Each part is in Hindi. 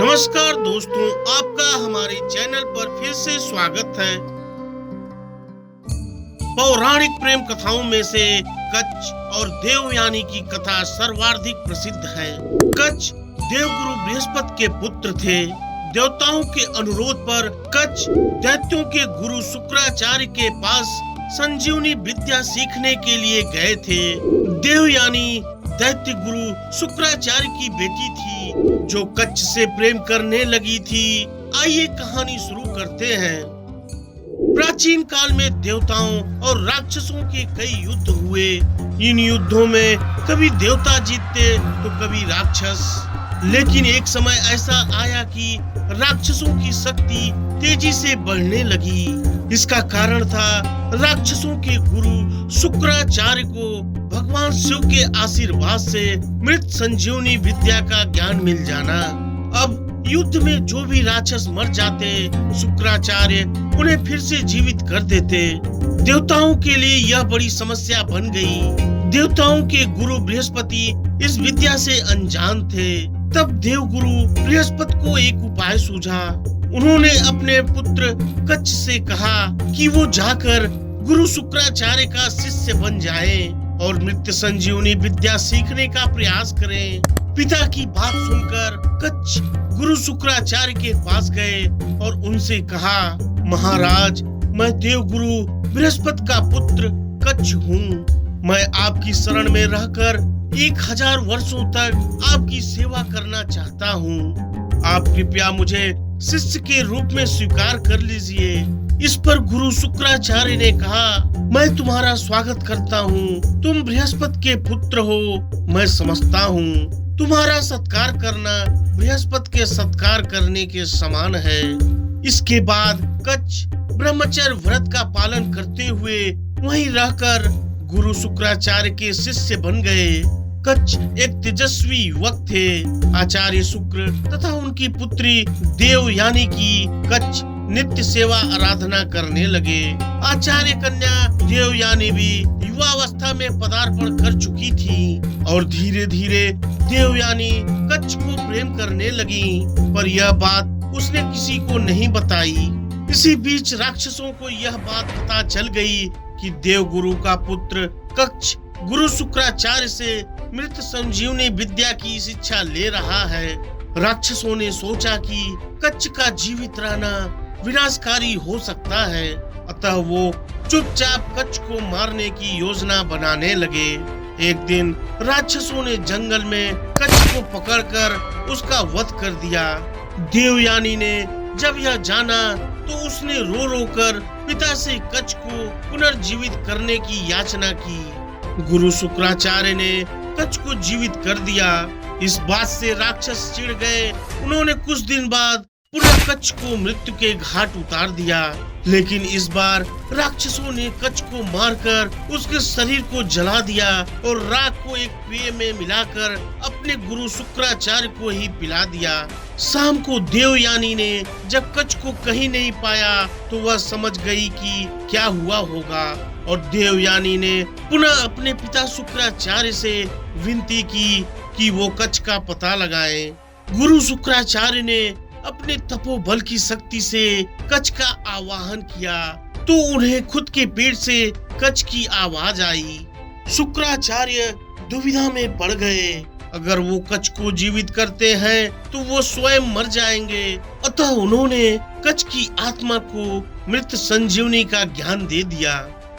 नमस्कार दोस्तों, आपका हमारे चैनल पर फिर से स्वागत है। पौराणिक प्रेम कथाओं में से कच्छ और देवयानी की कथा सर्वाधिक प्रसिद्ध है। कच्छ देवगुरु बृहस्पति के पुत्र थे। देवताओं के अनुरोध पर कच्छ दैत्यों के गुरु शुक्राचार्य के पास संजीवनी विद्या सीखने के लिए गए थे। देवयानी दैत्य गुरु शुक्राचार्य की बेटी थी, जो कच्छ से प्रेम करने लगी थी। आइए कहानी शुरू करते हैं। प्राचीन काल में देवताओं और राक्षसों के कई युद्ध हुए। इन युद्धों में कभी देवता जीतते तो कभी राक्षस। लेकिन एक समय ऐसा आया कि राक्षसों की शक्ति तेजी से बढ़ने लगी। इसका कारण था राक्षसों के गुरु शुक्राचार्य को भगवान शिव के आशीर्वाद से मृत संजीवनी विद्या का ज्ञान मिल जाना। अब युद्ध में जो भी राक्षस मर जाते, शुक्राचार्य उन्हें फिर से जीवित कर देते। देवताओं के लिए यह बड़ी समस्या बन गई। देवताओं के गुरु बृहस्पति इस विद्या से अनजान थे। तब देवगुरु बृहस्पति को एक उपाय सूझा। उन्होंने अपने पुत्र कच्छ से कहा कि वो जाकर गुरु शुक्राचार्य का शिष्य बन जाए और मृत संजीवनी विद्या सीखने का प्रयास करें। पिता की बात सुनकर कच्छ गुरु शुक्राचार्य के पास गए और उनसे कहा, महाराज, मैं देवगुरु बृहस्पति का पुत्र कच्छ हूँ। मैं आपकी शरण में रहकर 1000 वर्षों तक आपकी सेवा करना चाहता हूँ। आप कृपया मुझे शिष्य के रूप में स्वीकार कर लीजिए। इस पर गुरु शुक्राचार्य ने कहा, मैं तुम्हारा स्वागत करता हूँ। तुम बृहस्पति के पुत्र हो, मैं समझता हूँ। तुम्हारा सत्कार करना बृहस्पति के सत्कार करने के समान है। इसके बाद कच्छ ब्रह्मचर्य व्रत का पालन करते हुए वहीं रहकर गुरु शुक्राचार्य के शिष्य बन गए। कच्छ एक तेजस्वी युवक थे। आचार्य शुक्र तथा उनकी पुत्री देवयानी की कच्छ नित्य सेवा आराधना करने लगे। आचार्य कन्या देवयानी भी युवावस्था में पदार्पण कर चुकी थी और धीरे धीरे देवयानी कच्छ को प्रेम करने लगी, पर यह बात उसने किसी को नहीं बताई। इसी बीच राक्षसों को यह बात पता चल गई कि देवगुरु का पुत्र कच्छ गुरु शुक्राचार्य से मृत संजीवनी विद्या की शिक्षा ले रहा है। राक्षसों ने सोचा कि कच्छ का जीवित रहना विनाशकारी हो सकता है, अतः वो चुपचाप कच्छ को मारने की योजना बनाने लगे। एक दिन राक्षसों ने जंगल में कच्छ को पकड़कर उसका वध कर दिया। देवयानी ने जब यह जाना तो उसने रो रो कर पिता से कच्छ को पुनर्जीवित करने की याचना की। गुरु शुक्राचार्य ने कच्छ को जीवित कर दिया। इस बात से राक्षस चिढ़ गए। उन्होंने कुछ दिन बाद पुनः कच्छ को मृत्यु के घाट उतार दिया। लेकिन इस बार राक्षसों ने कच्छ को मारकर उसके शरीर को जला दिया और राख को एक पेय में मिलाकर अपने गुरु शुक्राचार्य को ही पिला दिया। शाम को देवयानी ने जब कच्छ को कहीं नहीं पाया तो वह समझ गई कि क्या हुआ होगा और देवयानी ने पुनः अपने पिता शुक्राचार्य से विनती की कि वो कच्छ का पता लगाएं। गुरु शुक्राचार्य ने अपने तपोबल की शक्ति से कच्छ का आवाहन किया तो उन्हें खुद के पेट से कच्छ की आवाज आई। शुक्राचार्य दुविधा में पड़ गए। अगर वो कच्छ को जीवित करते हैं तो वो स्वयं मर जाएंगे, अतः उन्होंने कच्छ की आत्मा को मृत संजीवनी का ज्ञान दे दिया।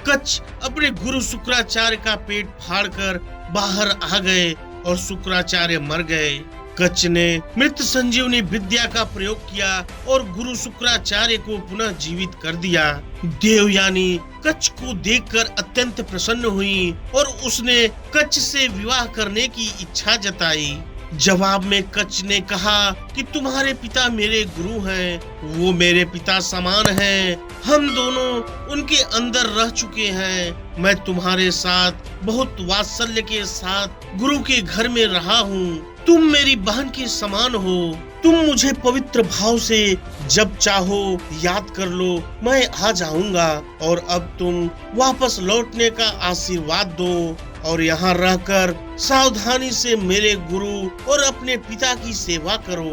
कच्छ अपने गुरु शुक्राचार्य का पेट फाड़कर बाहर आ गए और शुक्राचार्य मर गए। कच्छ ने मृत संजीवनी विद्या का प्रयोग किया और गुरु शुक्राचार्य को पुनः जीवित कर दिया। देवयानी कच्छ को देखकर अत्यंत प्रसन्न हुई और उसने कच्छ से विवाह करने की इच्छा जताई। जवाब में कच्छ ने कहा कि तुम्हारे पिता मेरे गुरु हैं, वो मेरे पिता समान हैं। हम दोनों उनके अंदर रह चुके हैं। मैं तुम्हारे साथ बहुत वात्सल्य के साथ गुरु के घर में रहा हूँ। तुम मेरी बहन के समान हो। तुम मुझे पवित्र भाव से जब चाहो याद कर लो, मैं आ जाऊंगा और अब तुम वापस लौटने का आशीर्वाद दो और यहाँ रहकर सावधानी से मेरे गुरु और अपने पिता की सेवा करो।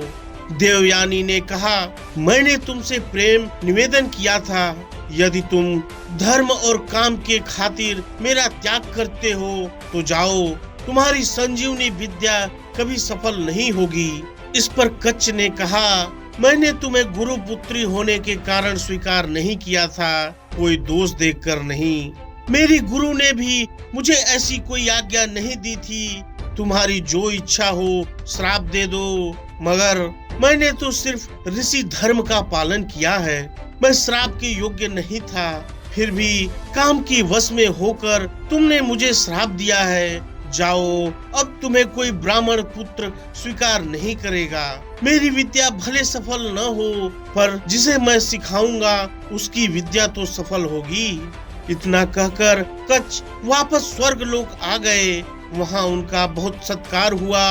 देवयानी ने कहा, मैंने तुमसे प्रेम निवेदन किया था। यदि तुम धर्म और काम के खातिर मेरा त्याग करते हो तो जाओ, तुम्हारी संजीवनी विद्या कभी सफल नहीं होगी। इस पर कच्छ ने कहा, मैंने तुम्हें गुरु पुत्री होने के कारण स्वीकार नहीं किया था, कोई दोष देखकर नहीं। मेरी गुरु ने भी मुझे ऐसी कोई आज्ञा नहीं दी थी, तुम्हारी जो इच्छा हो श्राप दे दो, मगर मैंने तो सिर्फ ऋषि धर्म का पालन किया है। मैं श्राप के योग्य नहीं था, फिर भी काम की वश में होकर तुमने मुझे श्राप दिया है। जाओ, अब तुम्हें कोई ब्राह्मण पुत्र स्वीकार नहीं करेगा। मेरी विद्या भले सफल न हो, पर जिसे मैं सिखाऊंगा उसकी विद्या तो सफल होगी। इतना कहकर कच्छ वापस स्वर्ग लोक आ गए। वहाँ उनका बहुत सत्कार हुआ।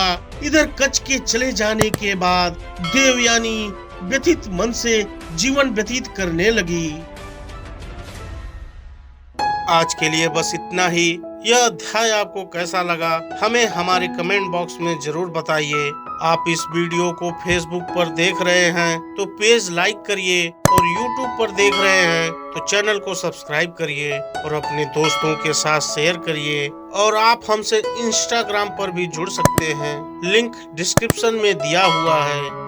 इधर कच्छ के चले जाने के बाद देवयानी व्यथित मन से जीवन व्यतीत करने लगी। आज के लिए बस इतना ही। यह अध्याय आपको कैसा लगा हमें हमारे कमेंट बॉक्स में जरूर बताइए। आप इस वीडियो को फेसबुक पर देख रहे हैं तो पेज लाइक करिए, और यूट्यूब पर देख रहे हैं तो चैनल को सब्सक्राइब करिए और अपने दोस्तों के साथ शेयर करिए। और आप हमसे इंस्टाग्राम पर भी जुड़ सकते हैं, लिंक डिस्क्रिप्शन में दिया हुआ है।